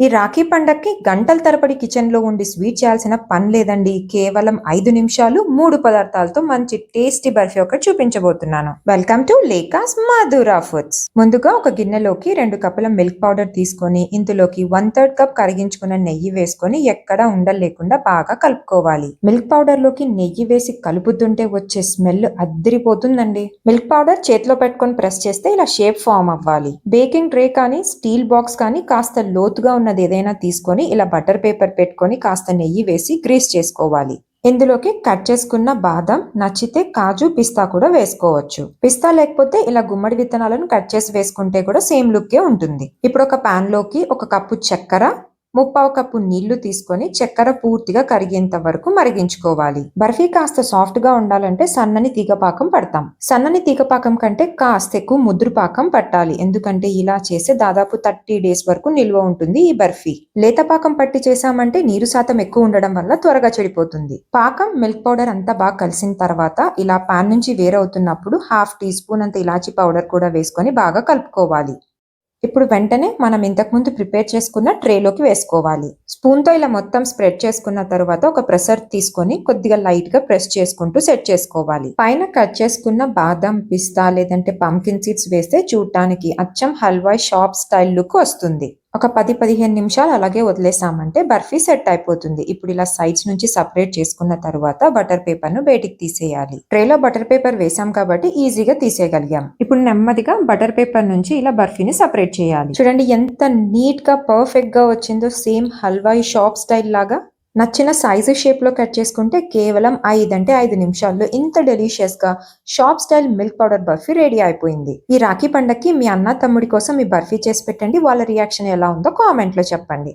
ఈ రాఖీ పండక్కి గంటల తరబడి కిచెన్ లో ఉండి స్వీట్ చేయాల్సిన పని లేదండి. కేవలం 5 నిమిషాలు 3 పదార్థాలతో మంచి టేస్టీ బర్ఫీ ఒకటి చూపించబోతున్నాను. వెల్కమ్ టు లేకాస్ మధురా ఫుడ్స్. ముందుగా ఒక గిన్నెలోకి 2 కప్పుల మిల్క్ పౌడర్ తీసుకొని ఇందులోకి 1/3 కప్ కరిగించుకున్న నెయ్యి వేసుకొని ఎక్కడా ఉండలు లేకుండా బాగా కలుపుకోవాలి. మిల్క్ పౌడర్ లోకి నెయ్యి వేసి కలుపుతుంటే వచ్చే స్మెల్ అద్దరిపోతుందండి. మిల్క్ పౌడర్ చేతిలో పెట్టుకొని ప్రెస్ చేస్తే ఇలా షేప్ ఫామ్ అవ్వాలి. బేకింగ్ ట్రే కానీ స్టీల్ బాక్స్ కానీ కాస్త లోతుగా ఉన్నది ఏదైనా తీసుకొని ఇలా బటర్ పేపర్ పెట్టుకొని కాస్త నెయ్యి వేసి గ్రీస్ చేసుకోవాలి. ఇందులోకి కట్ చేసుకున్న బాదం, నచ్చితే కాజు, పిస్తా కూడా వేసుకోవచ్చు. పిస్తా లేకపోతే ఇలా గుమ్మడి విత్తనాలను కట్ చేసి వేసుకుంటే కూడా సేమ్ లుక్కే ఉంటుంది. ఇప్పుడు ఒక పాన్ లోకి 1 కప్పు చక్కెర, 3/4 కప్పు నీళ్లు తీసుకొని చక్కెర పూర్తిగా కరిగేంత వరకు మరిగించుకోవాలి. బర్ఫీ కాస్త సాఫ్ట్ గా ఉండాలంటే సన్నని తీగపాకం పడతాం. సన్నని తీగపాకం కంటే కాస్త ఎక్కువ ముద్రు పాకం పట్టాలి. ఎందుకంటే ఇలా చేస్తే దాదాపు 30 డేస్ వరకు నిల్వ ఉంటుంది ఈ బర్ఫీ. లేత పాకం పట్టి చేసామంటే నీరు శాతం ఎక్కువ ఉండడం వల్ల త్వరగా చెడిపోతుంది. పాకం, మిల్క్ పౌడర్ అంతా బాగా కలిసిన తర్వాత ఇలా పాన్ నుంచి వేరవుతున్నప్పుడు 1/2 టీ స్పూన్ అంత ఇలాచీ పౌడర్ కూడా వేసుకొని బాగా కలుపుకోవాలి. ఇప్పుడు వెంటనే మనం ఇంతకుముందు ప్రిపేర్ చేసుకున్న ట్రేలోకి వేసుకోవాలి. స్పూన్తో ఇలా మొత్తం స్ప్రెడ్ చేసుకున్న తర్వాత ఒక ప్రెసర్ తీసుకొని కొద్దిగా లైట్ గా ప్రెస్ చేసుకుంటూ సెట్ చేసుకోవాలి. పైన కట్ చేసుకున్న బాదం, పిస్తా లేదంటే పంకిన్ సీడ్స్ వేస్తే చూడటానికి అచ్చం హల్వా షాప్ స్టైల్ లుక్ వస్తుంది. ఒక 10-15 నిమిషాలు అలాగే వదిలేసామంటే బర్ఫీ సెట్ అయిపోతుంది. ఇప్పుడు ఇలా సైడ్స్ నుంచి సపరేట్ చేసుకున్న తర్వాత బటర్ పేపర్ ను బయటికి తీసేయాలి. ట్రేలో బటర్ పేపర్ వేసాం కాబట్టి ఈజీగా తీసేయగలిగాం. ఇప్పుడు నెమ్మదిగా బటర్ పేపర్ నుంచి ఇలా బర్ఫీని సపరేట్ చేయాలి. చూడండి ఎంత నీట్ గా పర్ఫెక్ట్ గా వచ్చిందో, సేమ్ హల్వా షాప్ స్టైల్ లాగా. నచ్చిన సైజు షేప్ లో కట్ చేసుకుంటే కేవలం 5 నిమిషాల్లో ఇంత డెలిషియస్ గా shop style milk powder barfi ready అయిపోయింది. ఈ రాఖీ పండక్కి మీ అన్న తమ్ముడి కోసం ఈ బర్ఫీ చేసి పెట్టండి. వాళ్ళ రియాక్షన్ ఎలా ఉందో కామెంట్ లో చెప్పండి.